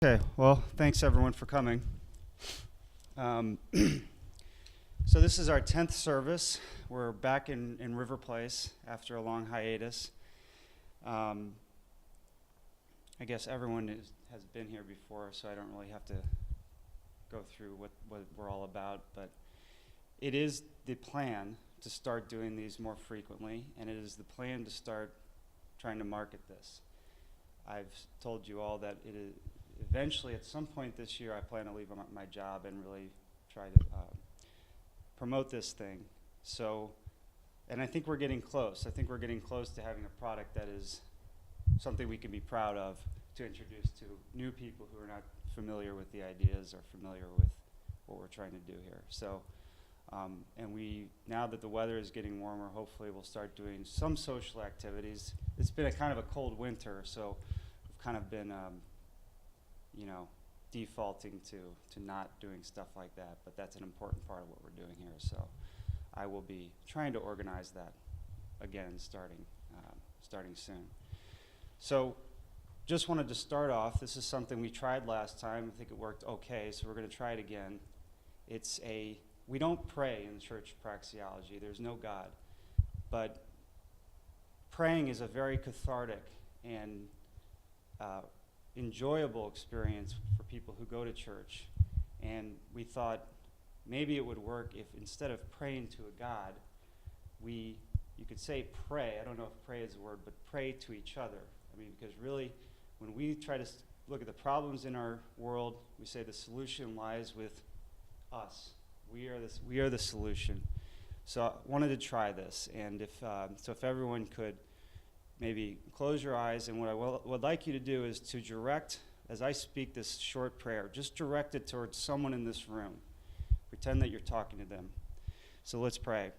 Okay, well, thanks everyone for coming. So this is our 10th service. We're back in River Place after a long hiatus. I guess everyone has been here before, so I don't really have to go through what we're all about, but it is the plan to start doing these more frequently, and it is the plan to start trying to market this. I've told you all that it is eventually, at some point this year, I plan to leave my job and really try to promote this thing. So, and I think we're getting close. I think we're getting close to having a product that is something we can be proud of to introduce to new people who are not familiar with the ideas or familiar with what we're trying to do here. So, and now that the weather is getting warmer, hopefully we'll start doing some social activities. It's been a kind of a cold winter, so we've kind of been defaulting to not doing stuff like that, but that's an important part of what we're doing here. So I will be trying to organize that again, starting soon. So just wanted to start off. This is something we tried last time. I think it worked okay, so we're going to try it again. We don't pray in the Church of Praxeology. There's no God, but praying is a very cathartic and enjoyable experience for people who go to church. And we thought maybe it would work if instead of praying to a God, you could say pray. I don't know if pray is a word, but pray to each other. I mean, because really, when we try to look at the problems in our world, we say the solution lies with us. We are the solution. So I wanted to try this, and if everyone could maybe close your eyes, and what I would like you to do is to direct, as I speak this short prayer, just direct it towards someone in this room. Pretend that you're talking to them. So let's pray.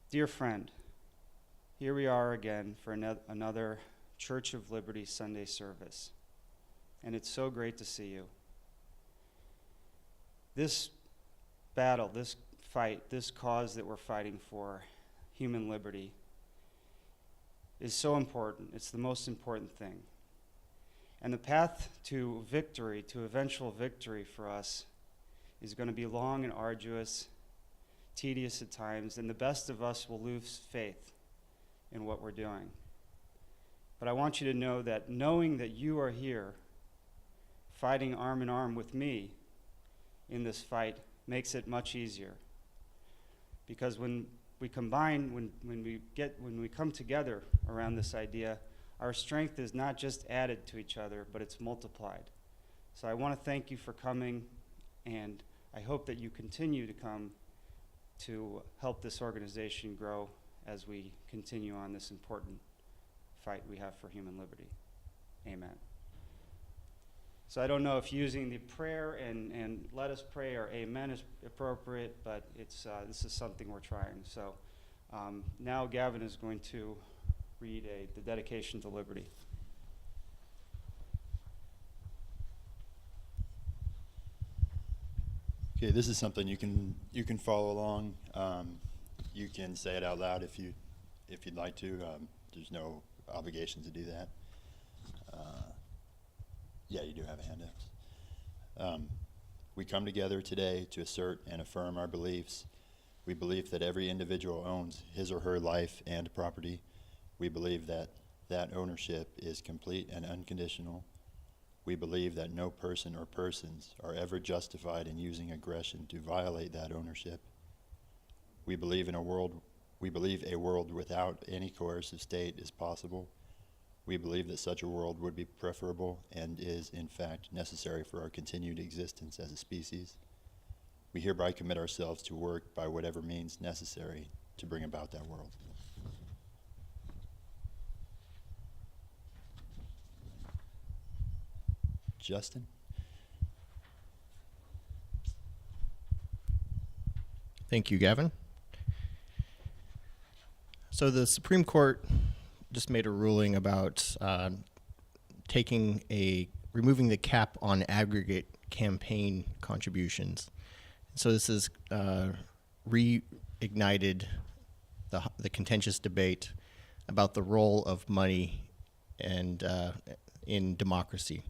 Dear friend, here we are again for another Church of Liberty Sunday service, and it's so great to see you. This battle, this fight, this cause that we're fighting for, human liberty, is so important. It's the most important thing. And the path to victory, to eventual victory for us, is going to be long and arduous, tedious at times, and the best of us will lose faith in what we're doing. But I want you to know that knowing that you are here, fighting arm in arm with me in this fight, makes it much easier. Because when we combine, when we come together around this idea, our strength is not just added to each other, but it's multiplied. So I want to thank you for coming, and I hope that you continue to come to help this organization grow as we continue on this important fight we have for human liberty. Amen. So I don't know if using the prayer and let us pray or amen is appropriate, but this is something we're trying. So now Gavin is going to read the dedication to liberty. Okay, this is something you can follow along. You can say it out loud if you'd like to. There's no obligation to do that. Yeah, you do have a handout. We come together today to assert and affirm our beliefs. We believe that every individual owns his or her life and property. We believe that ownership is complete and unconditional. We believe that no person or persons are ever justified in using aggression to violate that ownership. We believe a world without any coercive state is possible. We believe that such a world would be preferable and is, in fact, necessary for our continued existence as a species. We hereby commit ourselves to work by whatever means necessary to bring about that world. Justin? Thank you, Gavin. So the Supreme Court just made a ruling about removing the cap on aggregate campaign contributions. So this has reignited the contentious debate about the role of money and in democracy,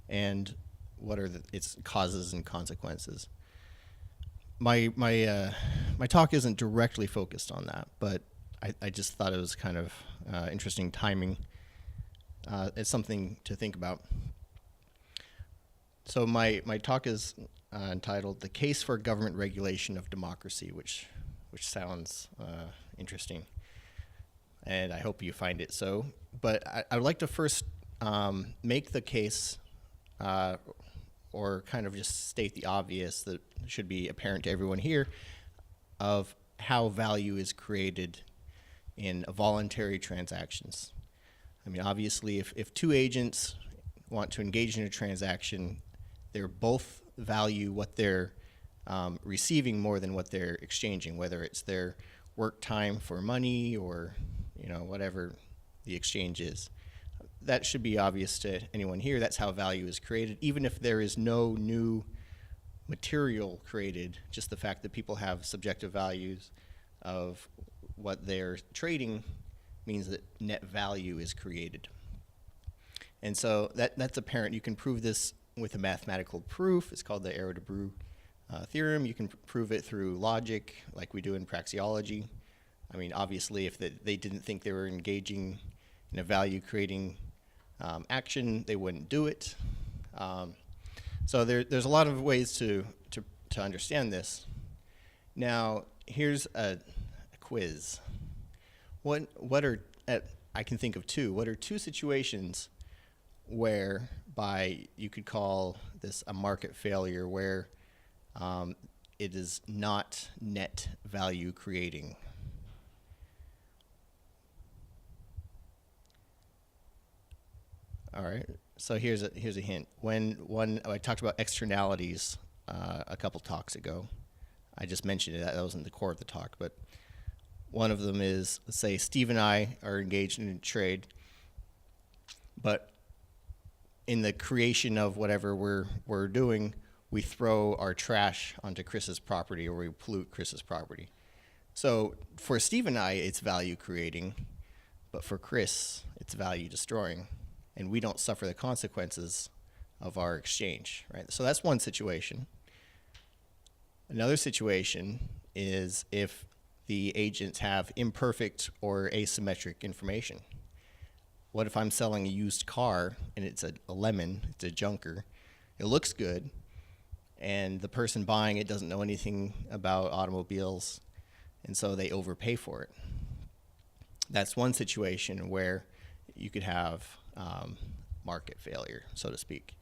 and what are its causes and consequences. My talk isn't directly focused on that, but I just thought it was kind of interesting timing. It's something to think about. So my talk is entitled "The Case for Government Regulation of Democracy," which sounds interesting, and I hope you find it so. But I would like to first make the case, or kind of just state the obvious that should be apparent to everyone here, of how value is created in voluntary transactions. I mean, obviously, if two agents want to engage in a transaction, they're both value what they're receiving more than what they're exchanging, whether it's their work time for money or, whatever the exchange is. That should be obvious to anyone here. That's how value is created, even if there is no new material created. Just the fact that people have subjective values of what they're trading means that net value is created. And so that's apparent. You can prove this with a mathematical proof. It's called the Arrow-Debreu theorem. You can prove it through logic, like we do in Praxeology. I mean, obviously, if they didn't think they were engaging in a value-creating action, they wouldn't do it. So there's a lot of ways to understand this. Now, here's a quiz. What are, I can think of two. What are two situations whereby you could call this a market failure, where it is not net value creating? All right. So here's a hint. When I talked about externalities a couple talks ago, I just mentioned it. That wasn't the core of the talk, but one of them is, let's say Steve and I are engaged in a trade, but in the creation of whatever we're doing, we throw our trash onto Chris's property, or we pollute Chris's property. So for Steve and I, it's value creating, but for Chris, it's value destroying, and we don't suffer the consequences of our exchange, right? So that's one situation. Another situation is if the agents have imperfect or asymmetric information. What if I'm selling a used car and it's a lemon, it's a junker, it looks good, and the person buying it doesn't know anything about automobiles, and so they overpay for it? That's one situation where you could have market failure, so to speak.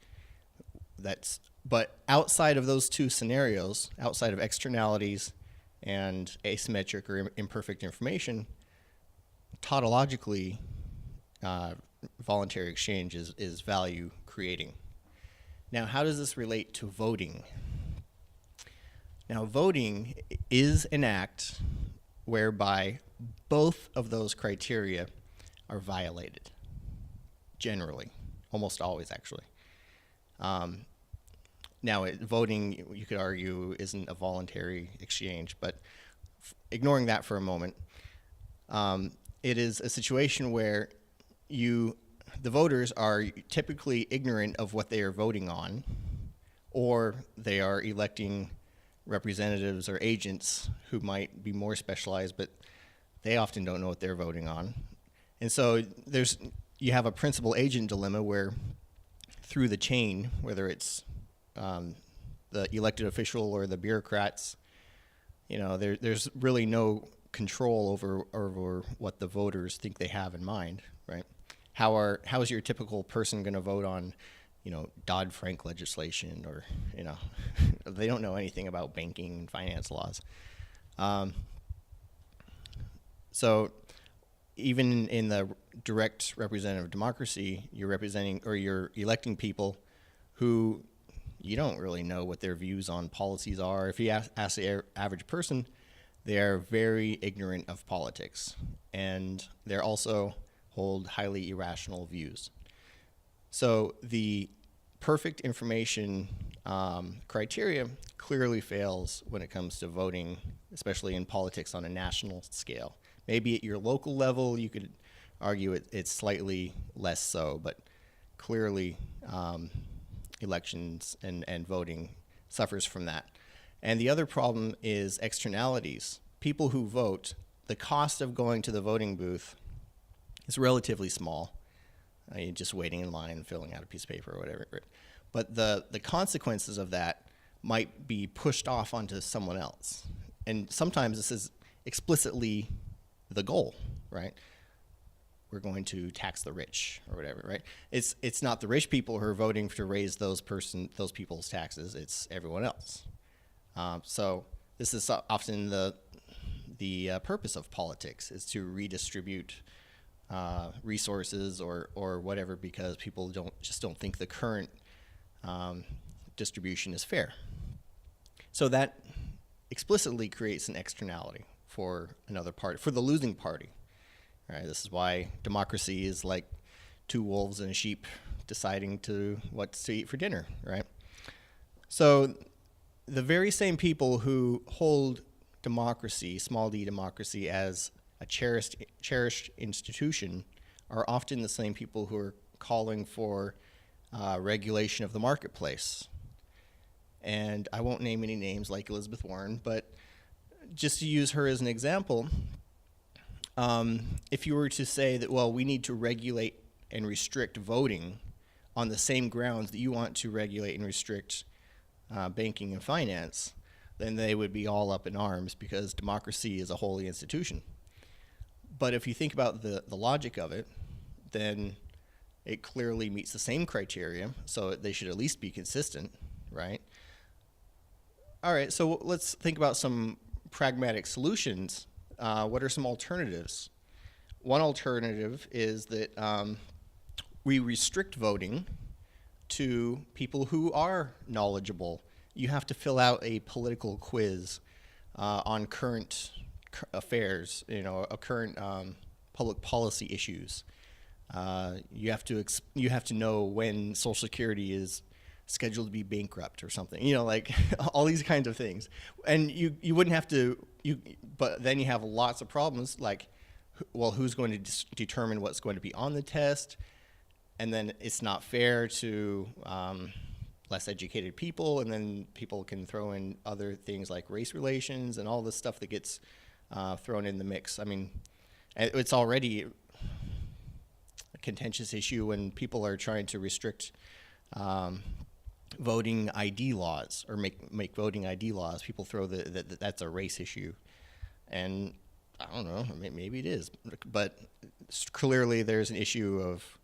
But outside of those two scenarios, outside of externalities and asymmetric or imperfect information, tautologically, voluntary exchange is value creating. Now, how does this relate to voting? Now, voting is an act whereby both of those criteria are violated, generally, almost always, actually. Now, voting, you could argue, isn't a voluntary exchange, but ignoring that for a moment, it is a situation where the voters are typically ignorant of what they are voting on, or they are electing representatives or agents who might be more specialized, but they often don't know what they're voting on. And so you have a principal-agent dilemma where through the chain, whether it's the elected official or the bureaucrats, there's really no control over what the voters think they have in mind, right? How is your typical person going to vote on, Dodd-Frank legislation, or, they don't know anything about banking and finance laws. So even in the direct representative democracy, you're representing, or you're electing people who you don't really know what their views on policies are. If you ask the average person, they are very ignorant of politics, and they're also hold highly irrational views. So the perfect information criteria clearly fails when it comes to voting, especially in politics on a national scale. Maybe at your local level, you could argue it's slightly less so, but clearly elections and voting suffers from that. And the other problem is externalities. People who vote, the cost of going to the voting booth is relatively small. You're just waiting in line and filling out a piece of paper or whatever. But the consequences of that might be pushed off onto someone else. And sometimes this is explicitly the goal, right? We're going to tax the rich or whatever, right? It's not the rich people who are voting to raise those people's taxes. It's everyone else. So this is often the purpose of politics, is to redistribute resources or whatever, because people don't think the current distribution is fair. So that explicitly creates an externality for another party, for the losing party. Right? This is why democracy is like two wolves and a sheep deciding what to eat for dinner, right? So the very same people who hold democracy, small d democracy, as a cherished institution are often the same people who are calling for regulation of the marketplace. And I won't name any names like Elizabeth Warren, but just to use her as an example, if you were to say that, well, we need to regulate and restrict voting on the same grounds that you want to regulate and restrict banking and finance, then they would be all up in arms, because democracy is a holy institution. But if you think about the logic of it, then it clearly meets the same criteria, so they should at least be consistent, right? All right, so let's think about some pragmatic solutions. What are some alternatives? One alternative is that we restrict voting to people who are knowledgeable. You have to fill out a political quiz on current affairs, current public policy issues. You have to know when Social Security is scheduled to be bankrupt or something. Like all these kinds of things. And you wouldn't have to. But then you have lots of problems, like, well, who's going to determine what's going to be on the test? And then it's not fair to less educated people, and then people can throw in other things like race relations and all this stuff that gets thrown in the mix. I mean, it's already a contentious issue when people are trying to restrict voting ID laws, or make voting ID laws. People throw that's a race issue, and I don't know, maybe it is, but clearly there's an issue of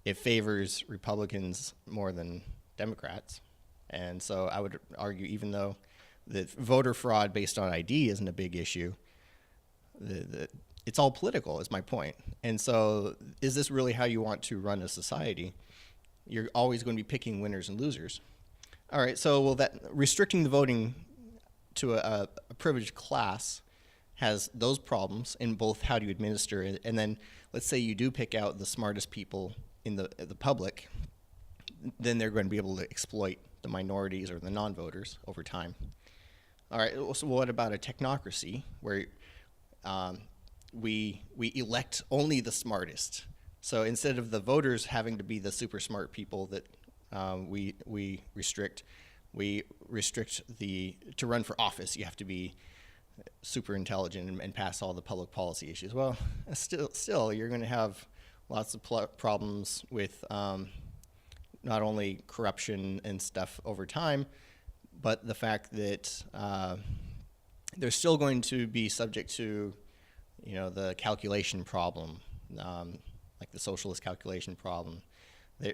it favors Republicans more than Democrats. And so I would argue, even though the voter fraud based on ID isn't a big issue, it's all political, is my point. And so is this really how you want to run a society? You're always going to be picking winners and losers. All right, so that restricting the voting to a privileged class has those problems in both how do you administer it, and then let's say you do pick out the smartest people in the public, then they're going to be able to exploit the minorities or the non-voters over time. All right, so what about a technocracy where we elect only the smartest? So instead of the voters having to be the super smart people that we restrict to run for office, you have to be super intelligent and pass all the public policy issues. Well, still you're going to have lots of problems with not only corruption and stuff over time, but the fact that they're still going to be subject to, the calculation problem, like the socialist calculation problem.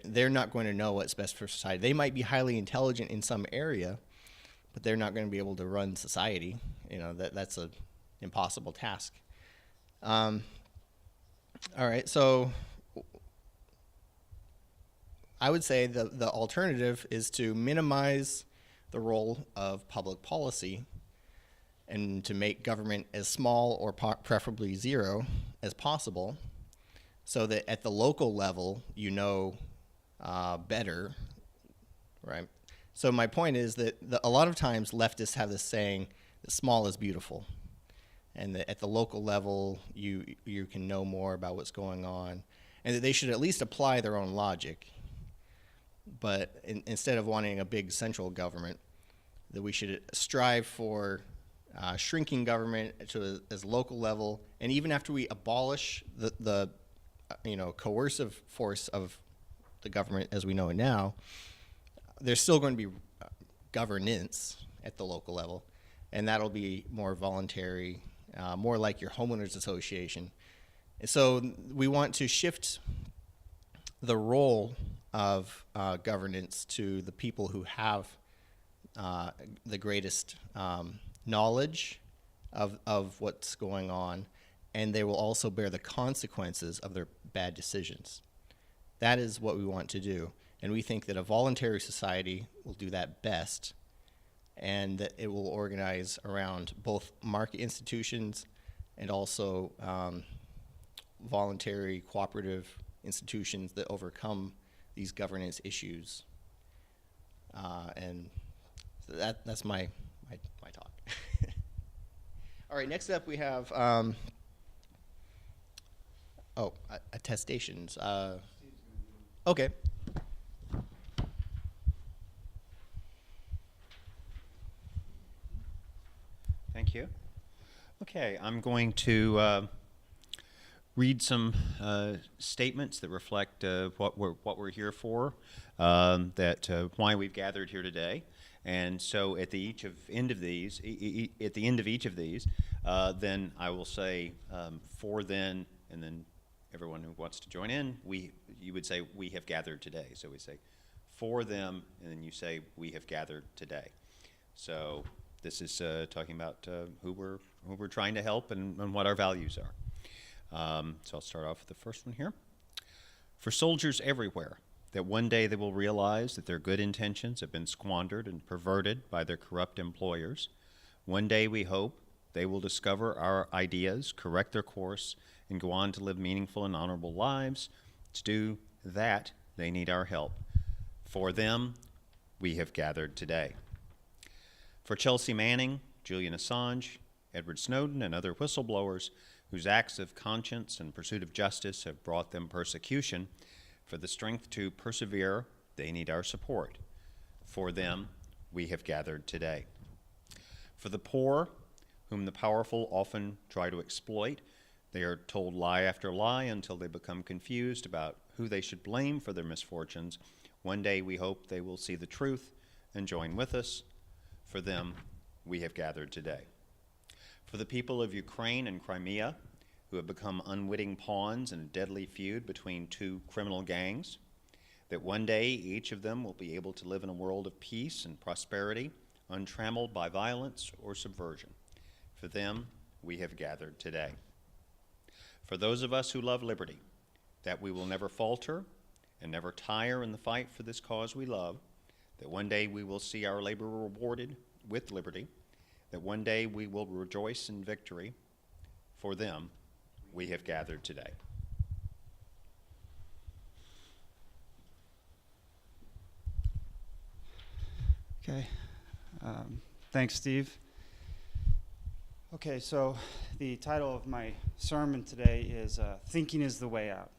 They're not going to know what's best for society. They might be highly intelligent in some area, but they're not going to be able to run society. That's an impossible task. All right, so I would say the alternative is to minimize the role of public policy and to make government as small or preferably zero as possible, so that at the local level better, right? So my point is that a lot of times leftists have this saying that small is beautiful, and that at the local level you can know more about what's going on, and that they should at least apply their own logic. but instead of wanting a big central government, that we should strive for shrinking government to as local level, and even after we abolish the coercive force of the government as we know it now, there's still going to be governance at the local level, and that'll be more voluntary, more like your homeowners association. And so we want to shift the role of governance to the people who have the greatest knowledge of what's going on, and they will also bear the consequences of their bad decisions. That is what we want to do, and we think that a voluntary society will do that best, and that it will organize around both market institutions and also voluntary cooperative institutions that overcome these governance issues. And so that's my talk. All right, next up we have attestations. Okay. Thank you. Okay, I'm going to read some statements that reflect what we're here for, why we've gathered here today. And so at the end of each of these, then I will say for then, and then everyone who wants to join in, you would say we have gathered today. So we say for them, and then you say we have gathered today. So this is talking about who we're trying to help and what our values are. So I'll start off with the first one here. For soldiers everywhere, that one day they will realize that their good intentions have been squandered and perverted by their corrupt employers. One day we hope they will discover our ideas, correct their course, and go on to live meaningful and honorable lives. To do that, they need our help. For them, we have gathered today. For Chelsea Manning, Julian Assange, Edward Snowden, and other whistleblowers whose acts of conscience and pursuit of justice have brought them persecution, for the strength to persevere, they need our support. For them, we have gathered today. For the poor, whom the powerful often try to exploit, they are told lie after lie until they become confused about who they should blame for their misfortunes. One day we hope they will see the truth and join with us. For them, we have gathered today. For the people of Ukraine and Crimea, who have become unwitting pawns in a deadly feud between two criminal gangs, that one day each of them will be able to live in a world of peace and prosperity, untrammeled by violence or subversion. For them, we have gathered today. For those of us who love liberty, that we will never falter and never tire in the fight for this cause we love, that one day we will see our labor rewarded with liberty, that one day we will rejoice in victory. For them, we have gathered today. Okay. Thanks, Steve. Okay, so the title of my sermon today is Thinking is the Way Out.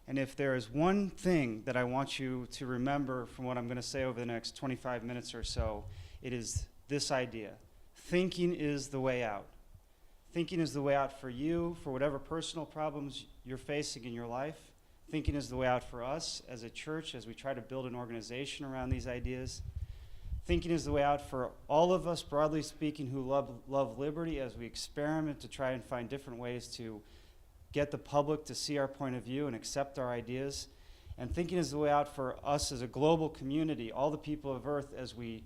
And if there is one thing that I want you to remember from what I'm going to say over the next 25 minutes or so, it is this idea. Thinking is the way out. Thinking is the way out for you, for whatever personal problems you're facing in your life. Thinking is the way out for us as a church as we try to build an organization around these ideas. Thinking is the way out for all of us, broadly speaking, who love liberty as we experiment to try and find different ways to get the public to see our point of view and accept our ideas. And thinking is the way out for us as a global community, all the people of Earth, as we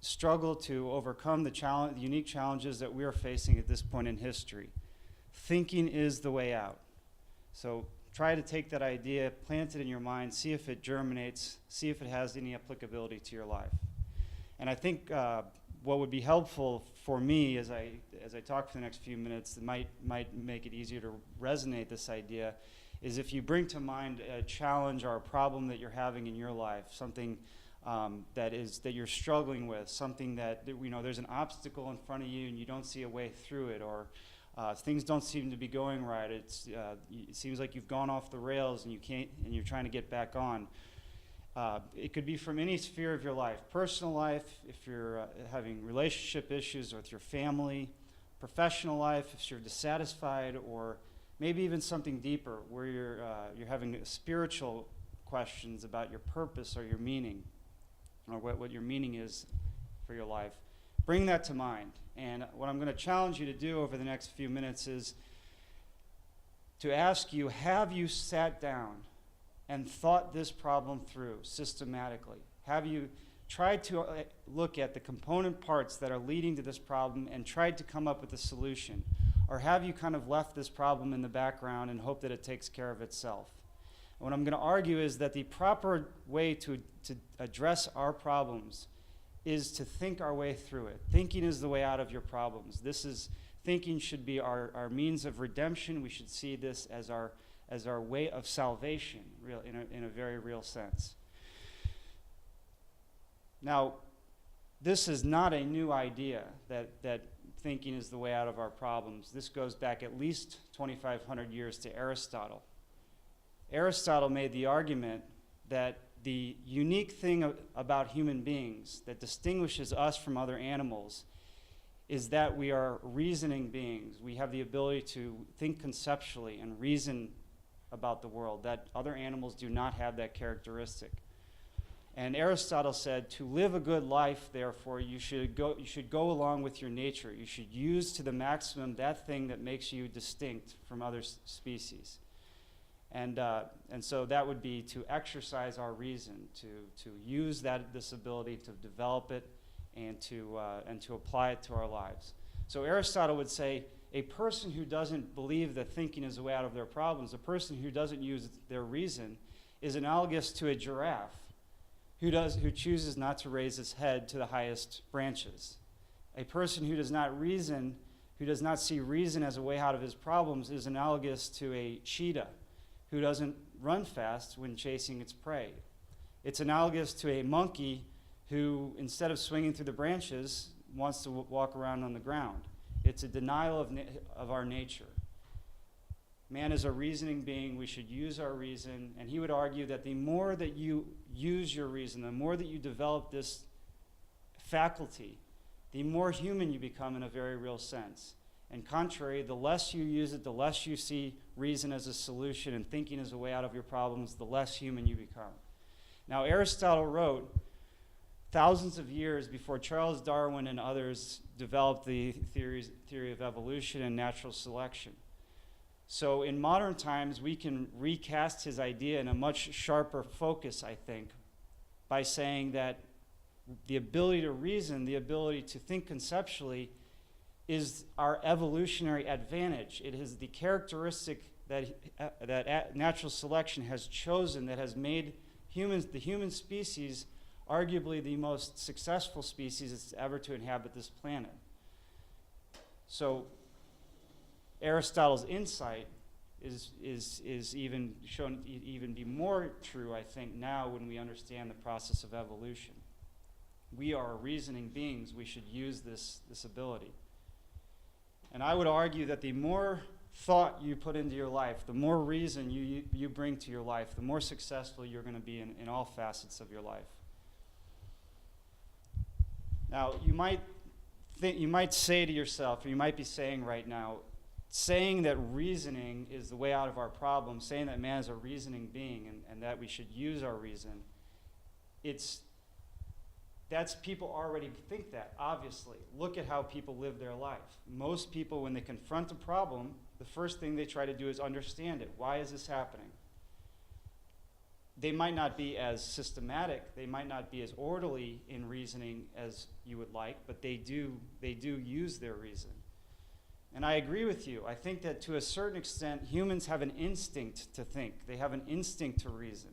struggle to overcome the unique challenges that we are facing at this point in history. Thinking is the way out. So try to take that idea, plant it in your mind, see if it germinates, see if it has any applicability to your life. And I think what would be helpful for me as I talk for the next few minutes that might make it easier to resonate this idea is if you bring to mind a challenge or a problem that you're having in your life, something that you're struggling with, something that there's an obstacle in front of you and you don't see a way through it, or things don't seem to be going right. It seems like you've gone off the rails and you can't, and you're trying to get back on. It could be from any sphere of your life, personal life, if you're having relationship issues with your family, professional life, if you're dissatisfied, or maybe even something deeper where you're having spiritual questions about your purpose or your meaning, or what your meaning is for your life. Bring that to mind. And what I'm going to challenge you to do over the next few minutes is to ask you, have you sat down and thought this problem through systematically? Have you tried to look at the component parts that are leading to this problem and tried to come up with a solution? Or have you kind of left this problem in the background and hope that it takes care of itself? And what I'm going to argue is that the proper way to address our problems is to think our way through it. Thinking is the way out of your problems. Thinking should be our means of redemption. We should see this as our way of salvation, in a very real sense. Now, this is not a new idea that thinking is the way out of our problems. This goes back at least 2,500 years to Aristotle. Aristotle made the argument that the unique thing about human beings that distinguishes us from other animals is that we are reasoning beings. We have the ability to think conceptually and reason about the world, that other animals do not have that characteristic. And Aristotle said, to live a good life, therefore, you should go along with your nature. You should use to the maximum that thing that makes you distinct from other species. And so that would be to exercise our reason, to use this ability to develop it and to apply it to our lives. So Aristotle would say, a person who doesn't believe that thinking is the way out of their problems, a person who doesn't use their reason, is analogous to a giraffe who chooses not to raise its head to the highest branches. A person who does not reason, who does not see reason as a way out of his problems, is analogous to a cheetah who doesn't run fast when chasing its prey. It's analogous to a monkey who, instead of swinging through the branches, wants to walk around on the ground. It's a denial of our nature. Man is a reasoning being. We should use our reason. And he would argue that the more that you use your reason, the more that you develop this faculty, the more human you become in a very real sense. And contrary, the less you use it, the less you see reason as a solution and thinking as a way out of your problems, the less human you become. Now, Aristotle wrote thousands of years before Charles Darwin and others developed the theory of evolution and natural selection. So in modern times, we can recast his idea in a much sharper focus, I think, by saying that the ability to reason, the ability to think conceptually, is our evolutionary advantage. It is the characteristic that natural selection has chosen that has made the human species arguably the most successful species that's ever to inhabit this planet. So Aristotle's insight is even shown even be more true, I think, now when we understand the process of evolution. We are reasoning beings. We should use this ability. And I would argue that the more thought you put into your life, the more reason you bring to your life, the more successful you're going to be in all facets of your life. Now, you might say to yourself, or you might be saying right now, saying that reasoning is the way out of our problem, saying that man is a reasoning being and that we should use our reason, that's people already think that, obviously. Look at how people live their life. Most people, when they confront a problem, the first thing they try to do is understand it. Why is this happening? They might not be as systematic, they might not be as orderly in reasoning as you would like, but they do use their reason. And I agree with you. I think that to a certain extent, humans have an instinct to think. They have an instinct to reason.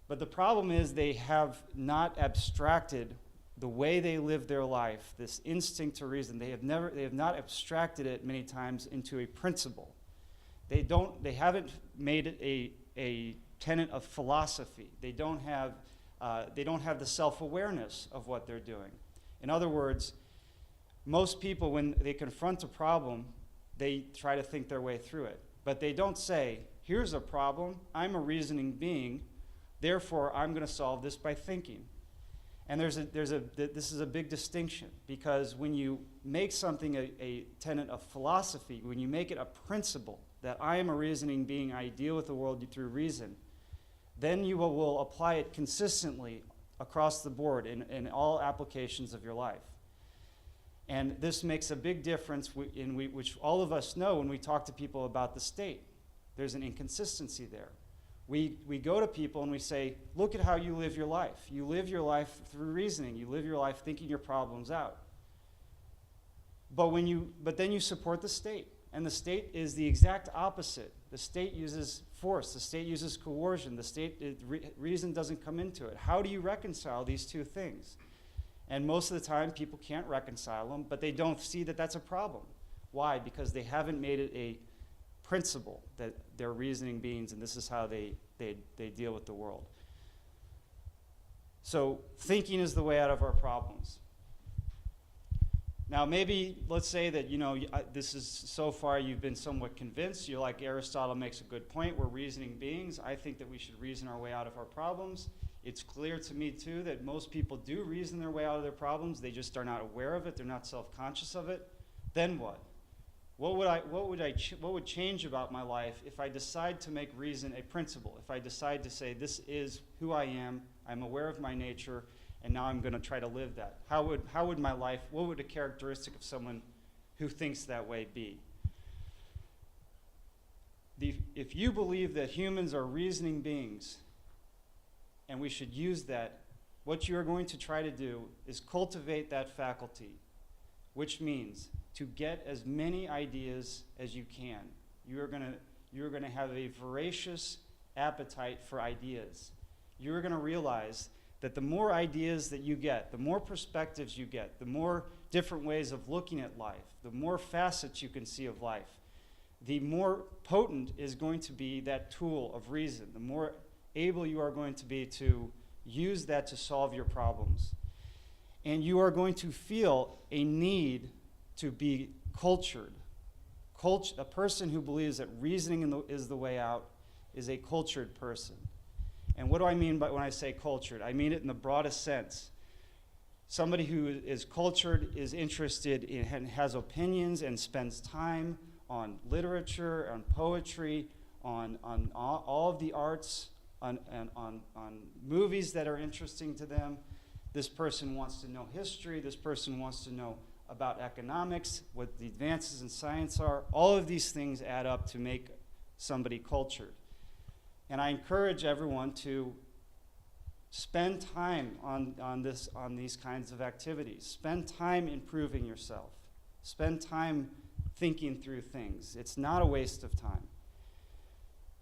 But the problem is they have not abstracted the way they live their life, this instinct to reason. They have not abstracted it many times into a principle. They haven't made it a tenet of philosophy. They don't have the self-awareness of what they're doing. In other words, most people, when they confront a problem, they try to think their way through it. But they don't say, here's a problem, I'm a reasoning being. Therefore, I'm going to solve this by thinking. And this is a big distinction, because when you make something a tenet of philosophy, when you make it a principle that I am a reasoning being, I deal with the world through reason, then you will apply it consistently across the board in all applications of your life. And this makes a big difference which all of us know when we talk to people about the state. There's an inconsistency there. We go to people and we say, look at how you live your life. You live your life through reasoning. You live your life thinking your problems out. But then you support the state. And the state is the exact opposite. The state uses force. The state uses coercion. The state, reason doesn't come into it. How do you reconcile these two things? And most of the time, people can't reconcile them, but they don't see that that's a problem. Why? Because they haven't made it a principle that they're reasoning beings, and this is how they deal with the world. So thinking is the way out of our problems. Now, maybe let's say that, this is so far you've been somewhat convinced. You're like, Aristotle makes a good point. We're reasoning beings. I think that we should reason our way out of our problems. It's clear to me, too, that most people do reason their way out of their problems. They just are not aware of it. They're not self-conscious of it. Then what? What would change about my life if I decide to make reason a principle? If I decide to say, this is who I am, I'm aware of my nature, and now I'm going to try to live that. How would my life, what would a characteristic of someone who thinks that way be? If you believe that humans are reasoning beings, and we should use that, what you are going to try to do is cultivate that faculty, which means to get as many ideas as you can. You're going to have a voracious appetite for ideas. You're going to realize that the more ideas that you get, the more perspectives you get, the more different ways of looking at life, the more facets you can see of life, the more potent is going to be that tool of reason, the more able you are going to be to use that to solve your problems. And you are going to feel a need to be cultured. A person who believes that reasoning is the way out is a cultured person. And what do I mean by when I say cultured? I mean it in the broadest sense. Somebody who is cultured is interested in and has opinions and spends time on literature, on poetry, on all of the arts, on movies that are interesting to them. This person wants to know history. This person wants to know about economics, what the advances in science are. All of these things add up to make somebody cultured. And I encourage everyone to spend time on these kinds of activities. Spend time improving yourself. Spend time thinking through things. It's not a waste of time.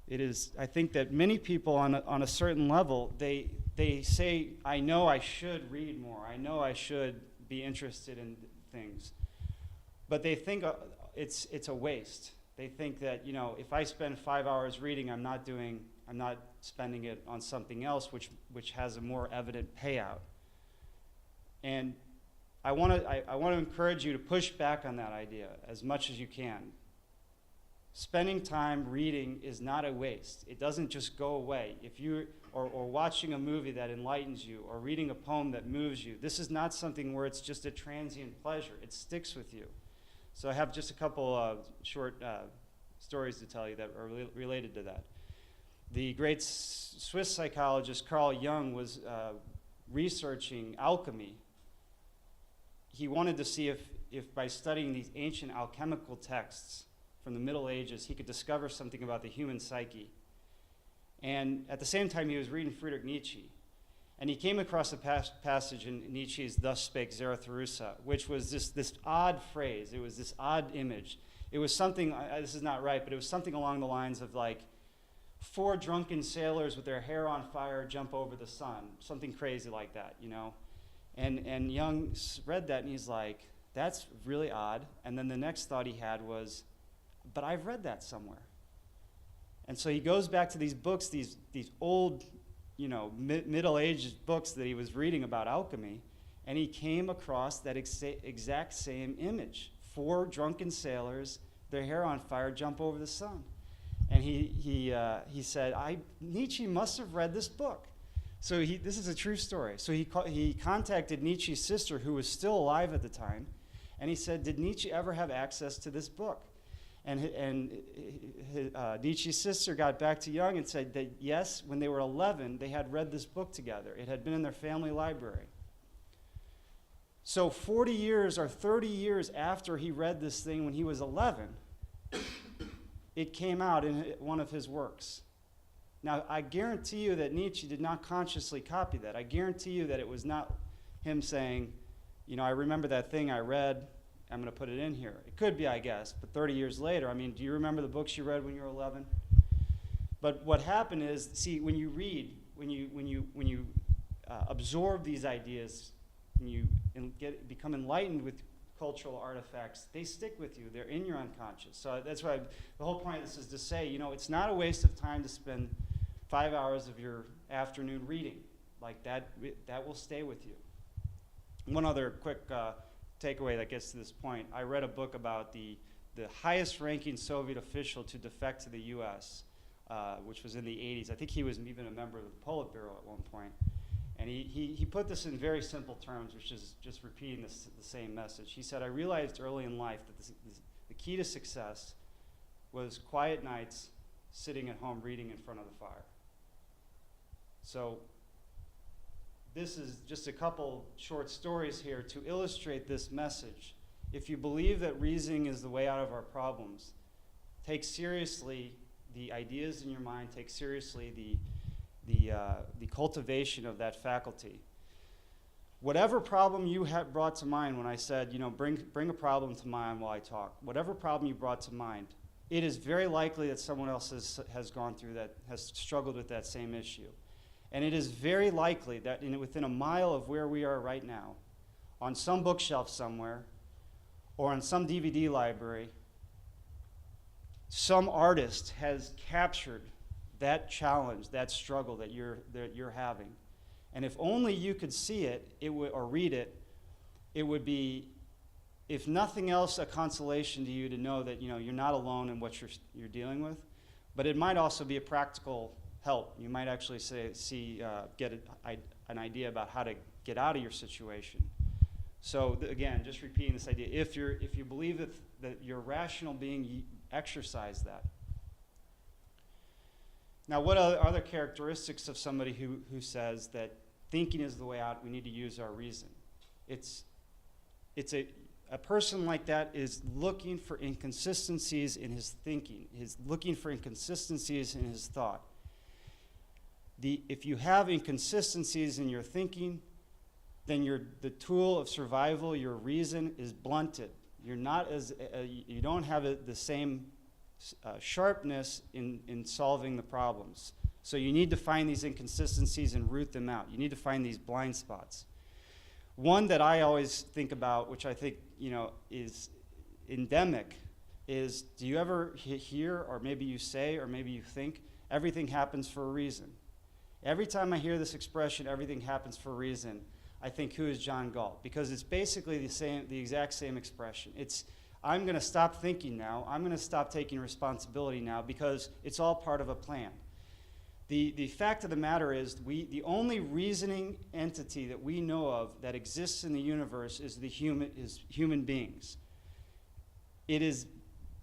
It is. I think that many people on a certain level, they say, I know I should read more. I know I should be interested in things. But they think it's a waste. They think that, if I spend 5 hours reading, I'm not spending it on something else which has a more evident payout. And I want to encourage you to push back on that idea as much as you can. Spending time reading is not a waste. It doesn't just go away. If you or watching a movie that enlightens you or reading a poem that moves you, this is not something where it's just a transient pleasure. It sticks with you. So I have just a couple short stories to tell you that are related to that. The great Swiss psychologist Carl Jung was researching alchemy. He wanted to see if by studying these ancient alchemical texts from the Middle Ages, he could discover something about the human psyche. And at the same time, he was reading Friedrich Nietzsche. And he came across a passage in Nietzsche's Thus Spake Zarathustra, which was this odd phrase. It was this odd image. It was something, this is not right, but it was something along the lines of like, 4 drunken sailors with their hair on fire jump over the sun. Something crazy like that, And Jung read that and he's like, that's really odd. And then the next thought he had was, but I've read that somewhere. And so he goes back to these books, these old, middle-aged books that he was reading about alchemy, and he came across that exact same image. 4 drunken sailors, their hair on fire, jump over the sun. And he said, Nietzsche must have read this book. So this is a true story. So he contacted Nietzsche's sister, who was still alive at the time, and he said, did Nietzsche ever have access to this book? And Nietzsche's sister got back to Jung and said that yes, when they were 11, they had read this book together. It had been in their family library. So 40 years or 30 years after he read this thing when he was 11, it came out in one of his works. Now, I guarantee you that Nietzsche did not consciously copy that. I guarantee you that it was not him saying, you know, I remember that thing I read, I'm going to put it in here. It could be, I guess, but 30 years later, I mean, do you remember the books you read when you were 11? But what happened is, see, when you read, when you absorb these ideas, and you become enlightened with cultural artifacts, they stick with you. They're in your unconscious. So that's why the whole point of this is to say, you know, it's not a waste of time to spend 5 hours of your afternoon reading. Like that will stay with you. One other quick takeaway that gets to this point. I read a book about the highest ranking Soviet official to defect to the U.S., which was in the 80s. I think he was even a member of the Politburo at one point. And he put this in very simple terms, which is just repeating the same message. He said, I realized early in life that the key to success was quiet nights, sitting at home reading in front of the fire. So this is just a couple short stories here to illustrate this message. If you believe that reasoning is the way out of our problems, take seriously the ideas in your mind, take seriously the cultivation of that faculty. Whatever problem you had brought to mind when I said, you know, bring a problem to mind while I talk, whatever problem you brought to mind, it is very likely that someone else has gone through that, has struggled with that same issue. And it is very likely that within a mile of where we are right now, on some bookshelf somewhere, or on some DVD library, some artist has captured that challenge, that struggle that you're having. And if only you could see it, or read it, it would be, if nothing else, a consolation to you to know that, you know, you're not alone in what you're dealing with. But it might also be a practical help. You might actually get an idea about how to get out of your situation. So again, just repeating this idea: if you believe that you're a rational being, exercise that. Now, what are other characteristics of somebody who says that thinking is the way out? We need to use our reason. It's a person like that is looking for inconsistencies in his thinking. He's looking for inconsistencies in his thought. If you have inconsistencies in your thinking, then the tool of survival, your reason, is blunted. You're not you don't have the same sharpness in solving the problems. So you need to find these inconsistencies and root them out. You need to find these blind spots. One that I always think about, which I think, you know, is endemic, is, do you ever hear, or maybe you say, or maybe you think, everything happens for a reason? Every time I hear this expression, everything happens for a reason, I think, who is John Galt? Because it's basically the exact same expression. It's, I'm going to stop thinking now. I'm going to stop taking responsibility now because it's all part of a plan. The fact of the matter is, the only reasoning entity that we know of that exists in the universe is human beings. It is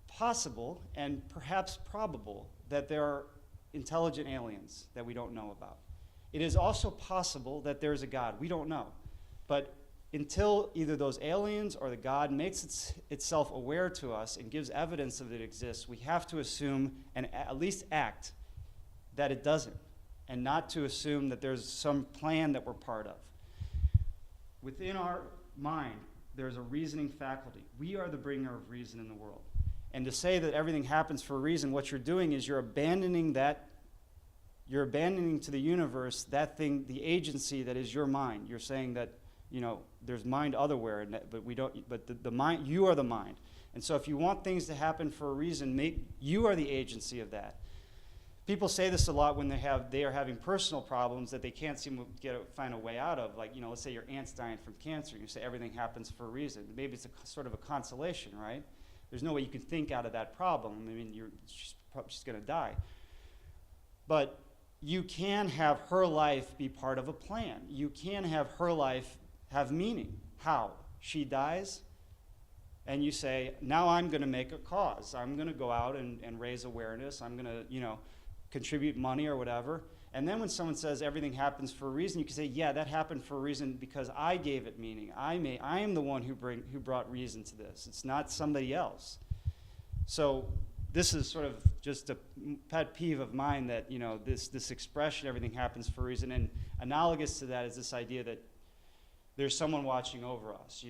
possible and perhaps probable that there are intelligent aliens that we don't know about. It is also possible that there's a God. We don't know. But until either those aliens or the God makes itself aware to us and gives evidence that it exists, we have to assume and at least act that it doesn't, and not to assume that there's some plan that we're part of. Within our mind, there's a reasoning faculty. We are the bringer of reason in the world. And to say that everything happens for a reason, what you're doing is you're abandoning to the universe that thing, the agency that is your mind. You're saying that, you know, there's mind otherwhere, but we don't. But the mind, you are the mind. And so, if you want things to happen for a reason, you are the agency of that. People say this a lot when they are having personal problems that they can't seem to find a way out of. Like, you know, let's say your aunt's dying from cancer. You say everything happens for a reason. Maybe it's sort of a consolation, right? There's no way you can think out of that problem. I mean, she's going to die. But you can have her life be part of a plan. You can have her life have meaning. How? She dies, and you say, now I'm going to make a cause. I'm going to go out and raise awareness. I'm going to, contribute money or whatever. And then when someone says everything happens for a reason, you can say, yeah, that happened for a reason because I gave it meaning. I am the one who brought reason to this. It's not somebody else. So this is sort of just a pet peeve of mine that, this expression, everything happens for a reason. And analogous to that is this idea that there's someone watching over us,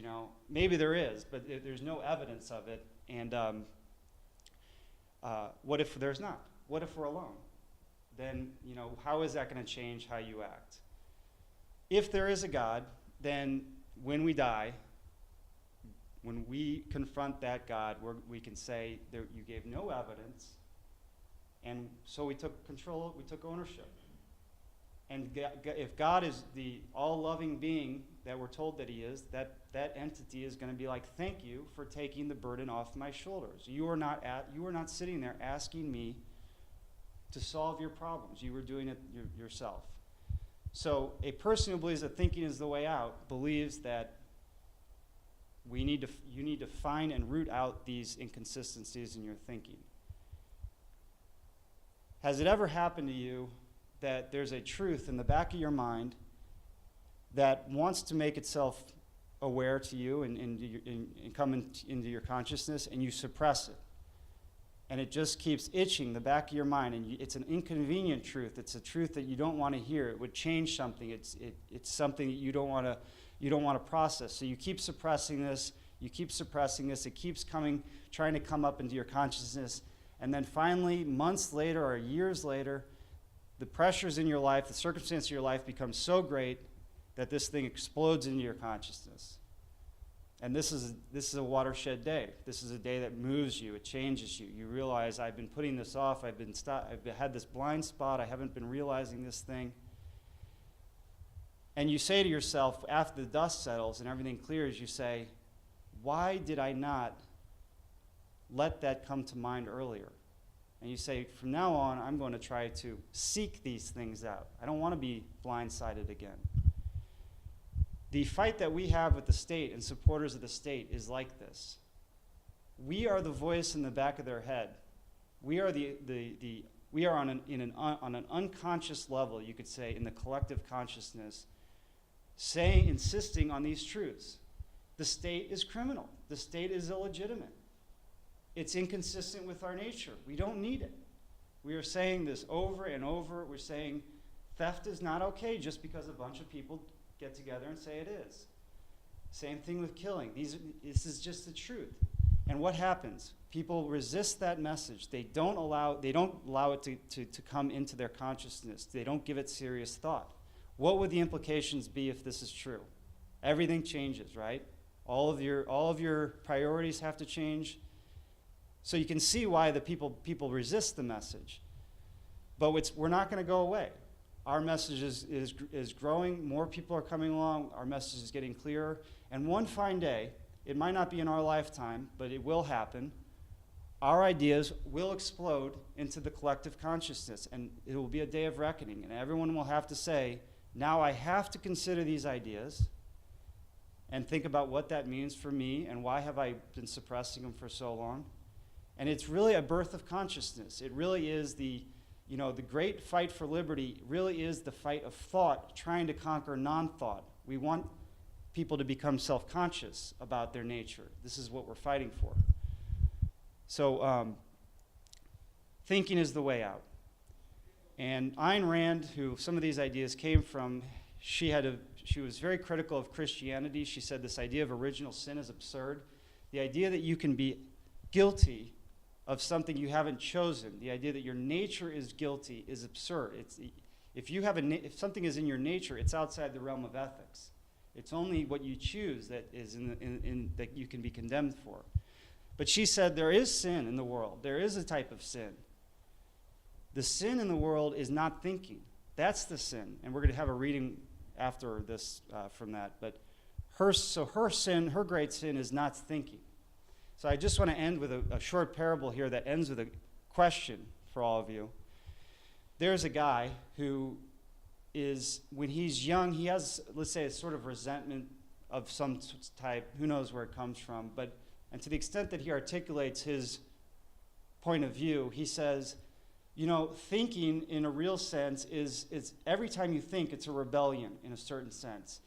Maybe there is, but there's no evidence of it. And what if there's not? What if we're alone? Then, how is that going to change how you act? If there is a God, then when we die, when we confront that God, we can say that you gave no evidence, and so we took control, we took ownership. And if God is the all-loving being that we're told that he is, that entity is going to be like, thank you for taking the burden off my shoulders. You are not sitting there asking me to solve your problems. You were doing it yourself. So a person who believes that thinking is the way out believes that you need to find and root out these inconsistencies in your thinking. Has it ever happened to you that there's a truth in the back of your mind that wants to make itself aware to you and come into your consciousness, and you suppress it? And it just keeps itching the back of your mind, and it's an inconvenient truth. It's a truth that you don't want to hear. It would change something. It's something that you don't want to process. So you keep suppressing this. You keep suppressing this. It keeps trying to come up into your consciousness, and then finally, months later or years later, the pressures in your life, the circumstances of your life become so great that this thing explodes into your consciousness. And this is a watershed day. This is a day that moves you. It changes you. You realize, I've been putting this off. I've had this blind spot. I haven't been realizing this thing. And you say to yourself, after the dust settles and everything clears, you say, why did I not let that come to mind earlier? And you say, from now on, I'm going to try to seek these things out. I don't want to be blindsided again. The fight that we have with the state and supporters of the state is like this. We are the voice in the back of their head. We are on an unconscious level, you could say, in the collective consciousness, insisting on these truths. The state is criminal. The state is illegitimate. It's inconsistent with our nature. We don't need it. We are saying this over and over. We're saying theft is not okay just because a bunch of people get together and say it is. Same thing with killing. This is just the truth. And what happens? People resist that message. They don't allow it to come into their consciousness. They don't give it serious thought. What would the implications be if this is true? Everything changes, right? All of your priorities have to change. So you can see why the people resist the message. But we're not going to go away. Our message is growing. More people are coming along. Our message is getting clearer. And one fine day, it might not be in our lifetime, but it will happen, our ideas will explode into the collective consciousness, and it will be a day of reckoning. And everyone will have to say, now I have to consider these ideas and think about what that means for me and why have I been suppressing them for so long. And it's really a birth of consciousness. It really is the great fight for liberty really is the fight of thought trying to conquer non-thought. We want people to become self-conscious about their nature. This is what we're fighting for. So thinking is the way out. And Ayn Rand, who some of these ideas came from, she was very critical of Christianity. She said this idea of original sin is absurd. The idea that you can be guilty of something you haven't chosen, the idea that your nature is guilty, is absurd. If something is in your nature, it's outside the realm of ethics. It's only what you choose that is that you can be condemned for. But she said there is sin in the world. There is a type of sin. The sin in the world is not thinking. That's the sin. And we're going to have a reading after this from that. But her sin, her great sin, is not thinking. So I just want to end with a short parable here that ends with a question for all of you. there's a guy who is, when he's young, he has, let's say, a sort of resentment of some type. Who knows where it comes from? And to the extent that he articulates his point of view, he says, thinking in a real sense is every time you think, it's a rebellion in a certain sense.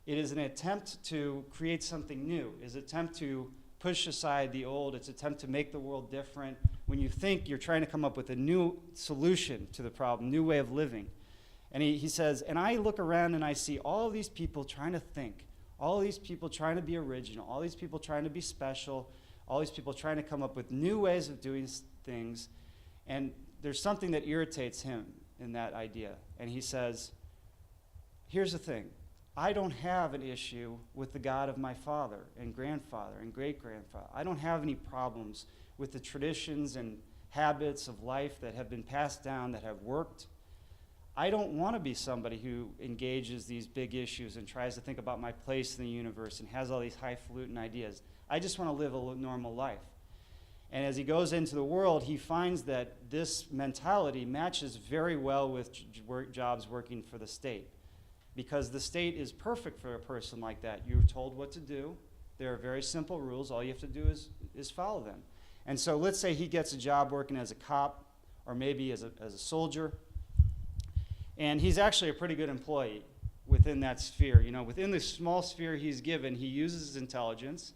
It is an attempt to create something new. It's an attempt to push aside the old. It's an attempt to make the world different. When you think, you're trying to come up with a new solution to the problem, new way of living. And he says, and I look around and I see all these people trying to think, all these people trying to be original, all these people trying to be special, all these people trying to come up with new ways of doing things. And there's something that irritates him in that idea. And he says, here's the thing. I don't have an issue with the God of my father and grandfather and great-grandfather. I don't have any problems with the traditions and habits of life that have been passed down, that have worked. I don't want to be somebody who engages these big issues and tries to think about my place in the universe and has all these highfalutin ideas. I just want to live a normal life. And as he goes into the world, he finds that this mentality matches very well with jobs working for the state. Because the state is perfect for a person like that. You're told what to do. There are very simple rules. All you have to do is follow them. And so let's say he gets a job working as a cop or maybe as a soldier. And he's actually a pretty good employee within that sphere. Within the small sphere he's given, he uses his intelligence.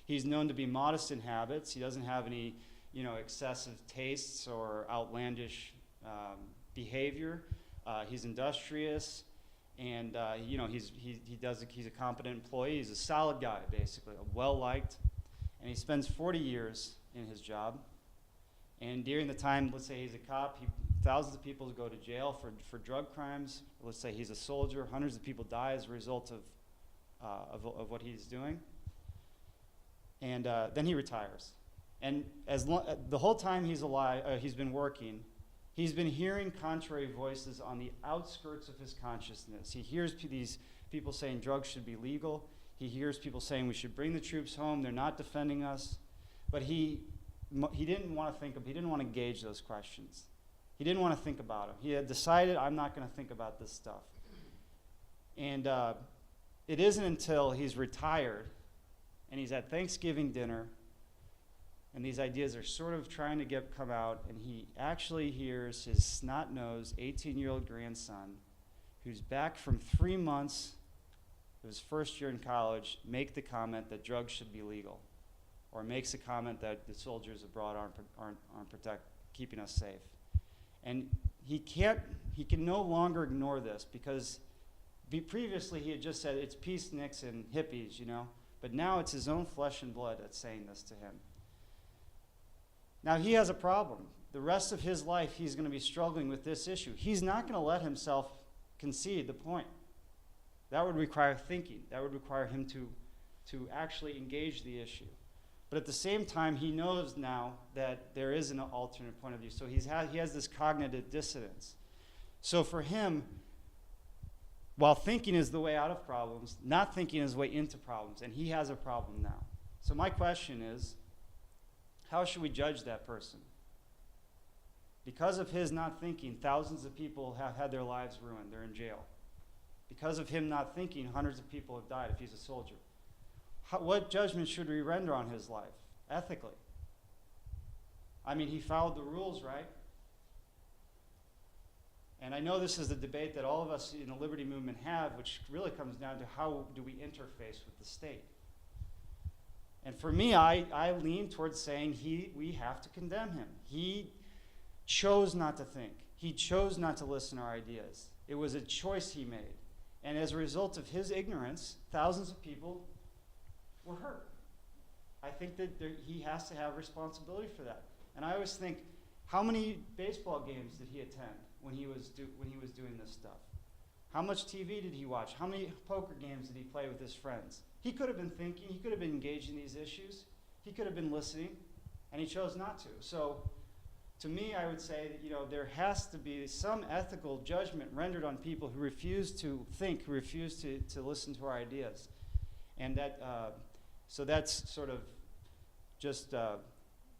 He's known to be modest in habits. He doesn't have any, excessive tastes or outlandish behavior. He's industrious. And he's a competent employee. He's a solid guy, basically, well-liked. And he spends 40 years in his job. And during the time, let's say he's a cop, thousands of people go to jail for drug crimes. Let's say he's a soldier, hundreds of people die as a result of what he's doing. And then he retires. And the whole time he's alive, he's been working. He's been hearing contrary voices on the outskirts of his consciousness. He hears these people saying drugs should be legal. He hears people saying we should bring the troops home. They're not defending us. But he didn't want to he didn't want to engage those questions. He didn't want to think about them. He had decided, I'm not going to think about this stuff. And it isn't until he's retired and he's at Thanksgiving dinner and these ideas are sort of trying to come out, and he actually hears his snot-nosed 18-year-old grandson, who's back from 3 months of his first year in college, make the comment that drugs should be legal, or makes a comment that the soldiers abroad aren't keeping us safe. And he can no longer ignore this, because previously he had just said it's peaceniks and hippies, but now it's his own flesh and blood that's saying this to him. Now, he has a problem. The rest of his life, he's going to be struggling with this issue. He's not going to let himself concede the point. That would require thinking. That would require him to actually engage the issue. But at the same time, he knows now that there is an alternate point of view. So he has this cognitive dissonance. So for him, while thinking is the way out of problems, not thinking is the way into problems. And he has a problem now. So my question is, how should we judge that person? Because of his not thinking, thousands of people have had their lives ruined. They're in jail. Because of him not thinking, hundreds of people have died if he's a soldier. What judgment should we render on his life, ethically? I mean, he followed the rules, right? And I know this is a debate that all of us in the liberty movement have, which really comes down to how do we interface with the state. And for me, I lean towards saying we have to condemn him. He chose not to think. He chose not to listen to our ideas. It was a choice he made. And as a result of his ignorance, thousands of people were hurt. I think that he has to have responsibility for that. And I always think, how many baseball games did he attend when he was doing this stuff? How much TV did he watch? How many poker games did he play with his friends? He could have been thinking. He could have been engaged in these issues. He could have been listening, and he chose not to. So to me, I would say that there has to be some ethical judgment rendered on people who refuse to think, who refuse to listen to our ideas. And that so that's sort of just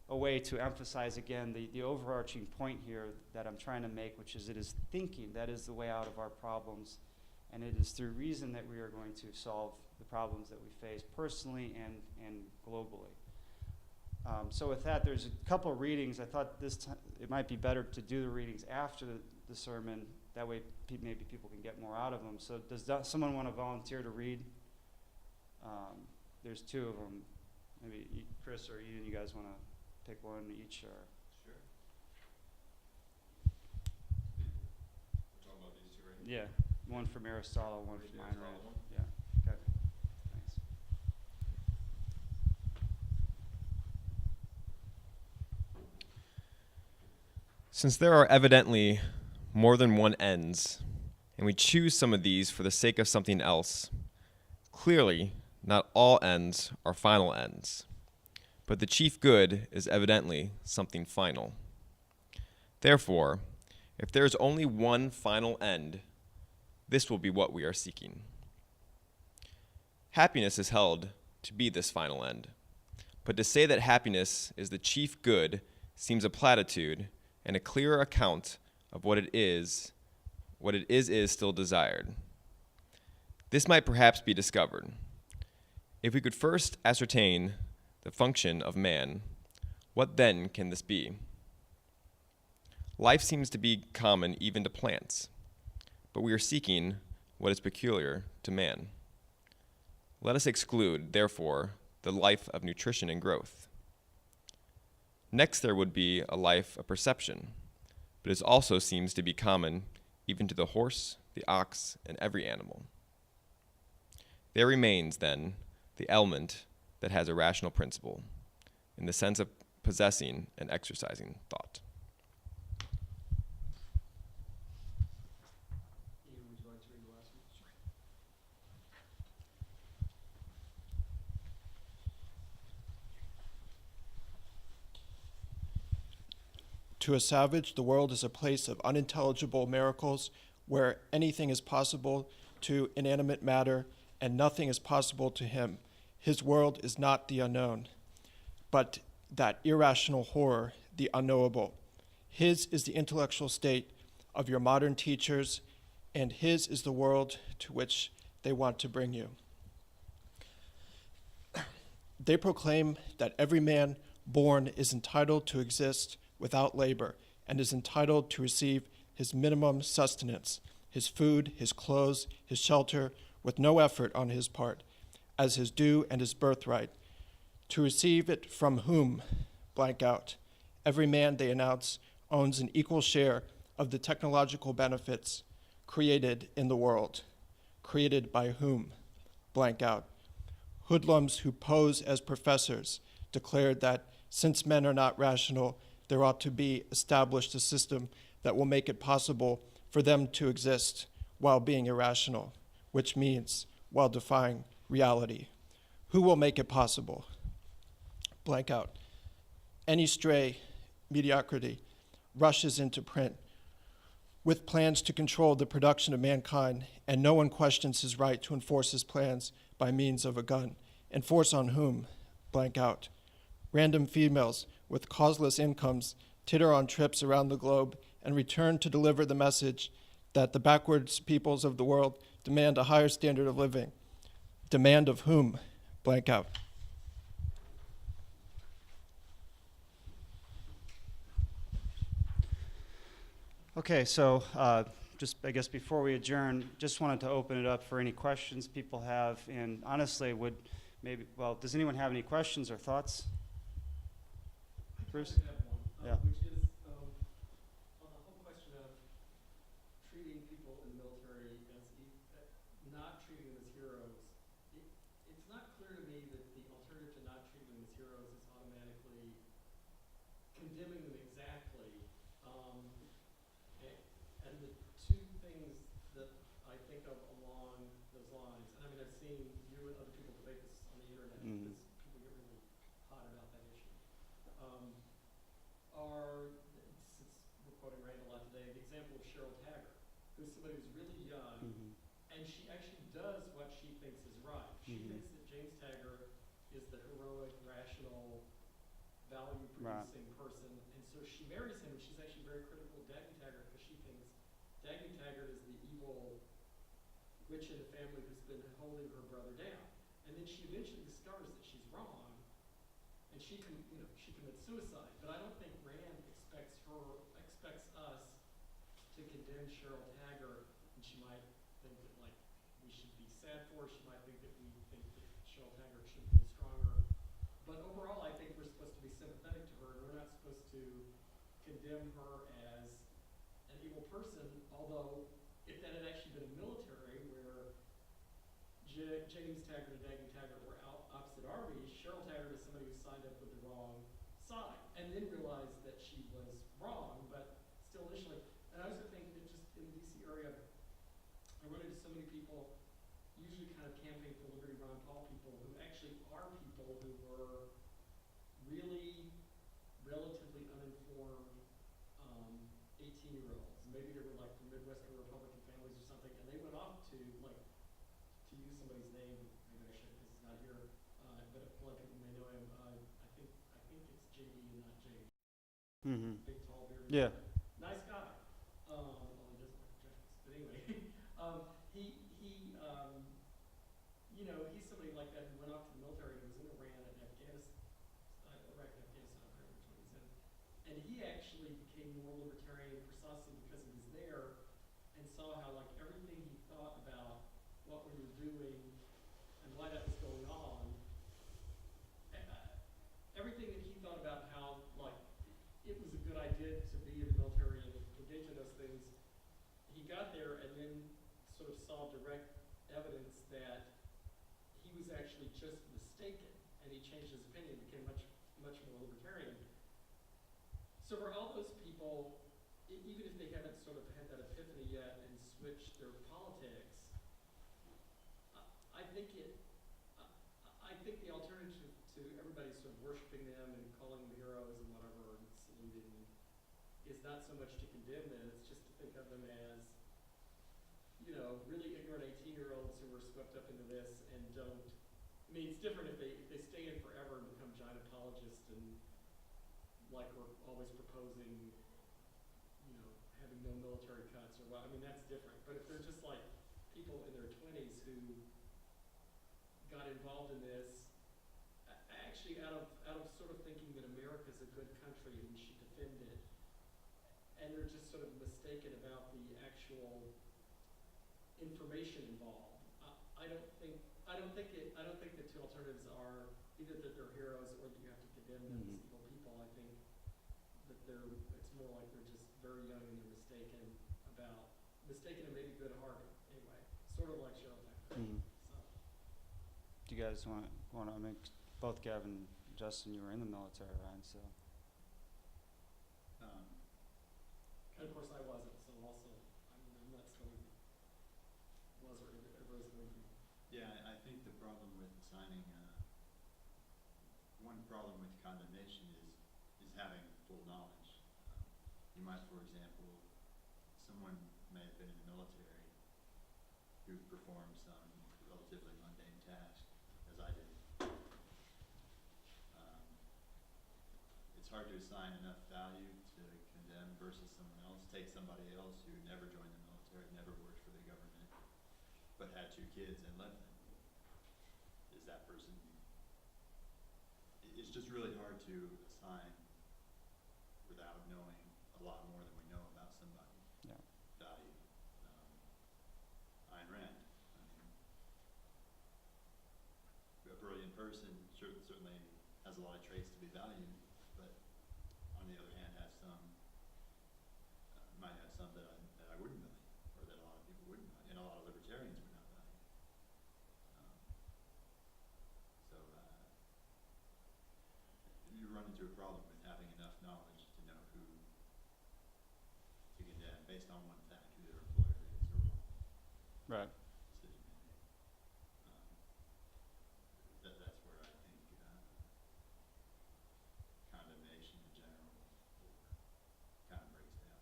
a way to emphasize again the overarching point here that I'm trying to make, which is it is thinking that is the way out of our problems, and it is through reason that we are going to solve the problems that we face personally and globally. So with that, there's a couple of readings. I thought this time it might be better to do the readings after the sermon. That way maybe people can get more out of them. So does someone want to volunteer to read? There's two of them. Maybe Chris or Ian, you guys want to pick one each? Or? Sure. We're talking about these two right Yeah, one from Aristotle, one from Ayn Rand. One? Yeah, okay, thanks. Since there are evidently more than one ends, and we choose some of these for the sake of something else, clearly not all ends are final ends, but the chief good is evidently something final. Therefore, if there is only one final end, this will be what we are seeking. Happiness is held to be this final end, but to say that happiness is the chief good seems a platitude and a clearer account of what it is still desired. This might perhaps be discovered. If we could first ascertain the function of man, what then can this be? Life seems to be common even to plants, but we are seeking what is peculiar to man. Let us exclude, therefore, the life of nutrition and growth. Next, there would be a life of perception, but it also seems to be common even to the horse, the ox, and every animal. There remains, then, the element that has a rational principle, in the sense of possessing and exercising thought. Ian, would you like to read the last one? To a savage, the world is a place of unintelligible miracles where anything is possible to inanimate matter and nothing is possible to him. His world is not the unknown, but that irrational horror, the unknowable. His is the intellectual state of your modern teachers, and his is the world to which they want to bring you. They proclaim that every man born is entitled to exist without labor and is entitled to receive his minimum sustenance, his food, his clothes, his shelter, with no effort on his part, as his due and his birthright, to receive it from whom, blank out. Every man, they announce, owns an equal share of the technological benefits created in the world. Created by whom, blank out. Hoodlums who pose as professors declared that since men are not rational, there ought to be established a system that will make it possible for them to exist while being irrational, which means while defying reality. Who will make it possible? Blank out. Any stray mediocrity rushes into print with plans to control the production of mankind, and no one questions his right to enforce his plans by means of a gun. Enforce on whom? Blank out. Random females with causeless incomes titter on trips around the globe and return to deliver the message that the backwards peoples of the world demand a higher standard of living. Demand of whom? Blank out. Okay, so just I guess before we adjourn, just wanted to open it up for any questions people have, and honestly, does anyone have any questions or thoughts? Bruce? I have one, Yeah. which is on the whole question of treating people in the military as not treating them as heroes. It's not clear to me that the alternative to not treating them as heroes is automatically condemning them exactly. And the two things that I think of along those lines, and I mean, I've seen you and other people debate this on the internet because people get really hot about that issue. Since we're quoting Rand a lot today, the example of Cheryl Taggart, who's somebody who's really young, and she actually does what she thinks is right. She thinks that James Taggart is the heroic, rational, value-producing person. And so she marries him, and she's actually very critical of Dagny Taggart because she thinks Dagny Taggart is the evil witch in the family who's been holding her brother down. And then she eventually discovers that she's wrong, and she commits suicide. But I don't think Rand expects us to condemn Cheryl Taggart, and she might think that like we should be sad for her. She might think that we think that Cheryl Taggart should have been stronger. But overall, I think we're supposed to be sympathetic to her, and we're not supposed to condemn her as an evil person. Although, if that had actually been a military where James Taggart and Dagny Taggart were opposite armies, Cheryl Taggart is somebody who signed up with the wrong side, and then realized that she was wrong, but still initially. And I was thinking that just in the DC area, I run into so many people, usually kind of campaign for liberty, Ron Paul people, who actually are people who were really relatively uninformed 18-year-olds. Maybe they were like from Midwestern Republican families or something, and they went off to like, to use somebody's name, maybe I shouldn't because he's not here, but a lot of people may know him. I think it's JD and not James. Mm-hmm. Big, tall, bearded. Yeah. Nice guy. Although he doesn't like jackets. But anyway, he's somebody like that who went off to the military and was in Iran and Afghanistan, Iraq and Afghanistan, I don't remember which one he's in. And he actually became more libertarian precisely because he was there and saw how like everything he thought about what we were doing and why that was going on, everything that he thought about how like it was a good idea to be in the military and engage in those things, he got there and then sort of saw direct evidence that he was actually just mistaken, and he changed his opinion, became much more libertarian. So for all those people, even if they haven't sort of had that epiphany yet and switched their politics, I think the alternative to everybody sort of worshiping them and calling them heroes and whatever and saluting is not so much to condemn them, it's just to think of them as, really ignorant 18-year-olds who were swept up into this and don't. I mean, it's different if they stay in forever and become giant apologists and like we're always proposing, having no military cuts or what. I mean, that's different. But if they're just like people in their 20s who got involved in this, actually out of sort of thinking that America's a good country and we should defend it, and they're just sort of mistaken about the actual information involved. I don't think the two alternatives are either that they're heroes or that you have to condemn them as evil people. I think that it's more like they're just very young and they're mistaken and maybe good-hearted anyway, sort of like Cheryl Taggart. Mm-hmm. So. Do you guys want to make both Gavin and Justin, you were in the military, right? So. And of course I wasn't, so also, I'm not saying was or ever is going to be. Yeah, I think the problem with signing, one problem with condemnation is having full knowledge. You might, for example, someone may have been in the military who performed some relatively mundane task, as I did. It's hard to assign enough value to condemn versus someone else. Take somebody else who never joined the military, never worked for the government, but had 2 kids and left them. Is that person? It's just really hard to assign without knowing a lot more than we know about somebody. Yeah. Value. Ayn Rand. I mean, a brilliant person certainly has a lot of traits to be valued, but on the other hand might have some that I wouldn't value, or that a lot of people wouldn't value, and a lot of libertarians would not value. You run into a problem with having enough knowledge to know who to condemn based on one fact, who their employer is or what Right. decision they make. That's where I think condemnation in general kind of breaks down.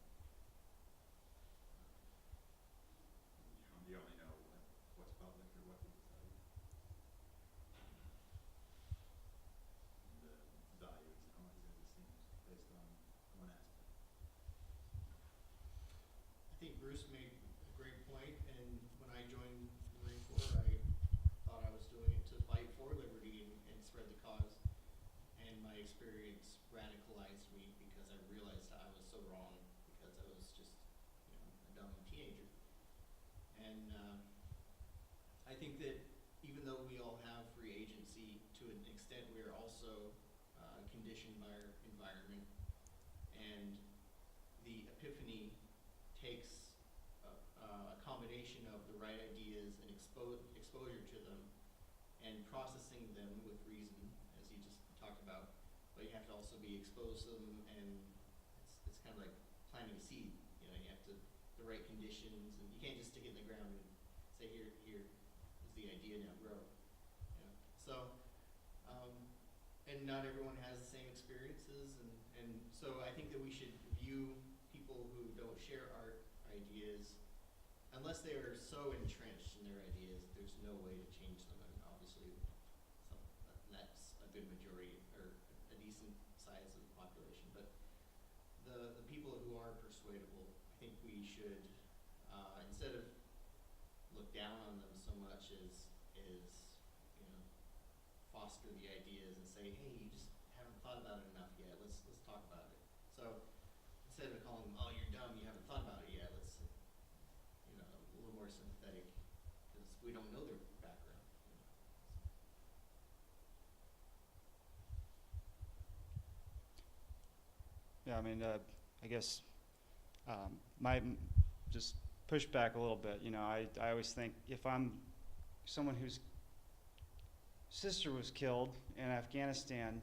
You only know what's public or what people tell you. The value is always in to an extent, we are also conditioned by our environment, and the epiphany takes a combination of the right ideas and exposure to them, and processing them with reason, as you just talked about. But you have to also be exposed to them, and it's kind of like planting a seed. You know, you have to the right conditions, and you can't just stick it in the ground and say, here is the idea, now grow. You know? So, and not everyone has the same experiences, and so I think that we should view people who don't share our ideas, unless they are so entrenched in their ideas, there's no way to change them. And obviously, that's a good majority, or a decent size of the population. But the people who are persuadable, I think we should, instead of look down on them so much as you know, foster the ideas and say, hey, you just haven't thought about it enough yet. Let's talk about it. So instead of calling them, oh, you're dumb, you haven't thought about it yet, let's, you know, a little more sympathetic, because we don't know their background. You know? Yeah, I mean, I guess just push back a little bit. You know, I always think if I'm someone whose sister was killed in Afghanistan,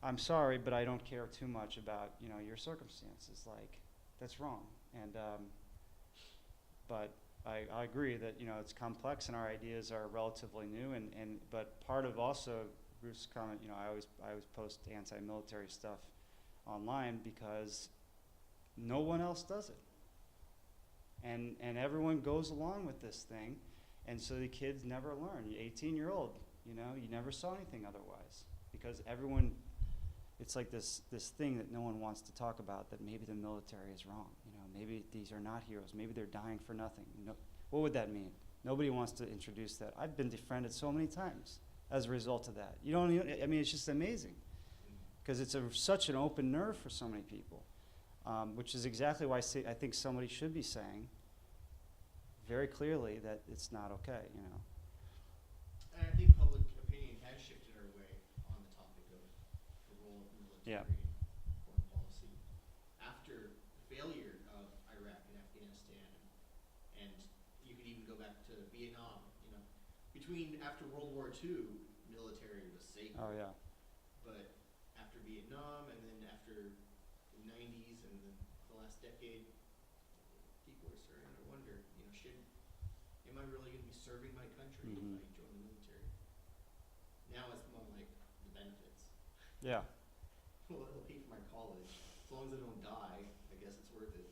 I'm sorry, but I don't care too much about, you know, your circumstances. Like, that's wrong. And but I agree that, you know, it's complex and our ideas are relatively new. And but part of also Bruce's comment, you know, I always post anti-military stuff online because no one else does it. And everyone goes along with this thing, and so the kids never learn. You're 18-year-old, you know, you never saw anything otherwise, because everyone, it's like this thing that no one wants to talk about, that maybe the military is wrong. You know, maybe these are not heroes. Maybe they're dying for nothing. No, what would that mean? Nobody wants to introduce that. I've been defriended so many times as a result of that. You don't even, I mean, it's just amazing, because it's such an open nerve for so many people. Which is exactly why I think somebody should be saying very clearly that it's not okay, you know. And I think public opinion has shifted our way on the topic of the role of military in foreign policy. After the failure of Iraq and Afghanistan, and you could even go back to Vietnam, you know, after World War II, military was sacred. Oh, yeah. But after Vietnam, and then after the 90s and the last decade, people are starting to wonder, you know, am I really going to be serving my country if I join the military? Now it's more like the benefits. Yeah. Well, it'll pay for my college. As long as I don't die, I guess it's worth it.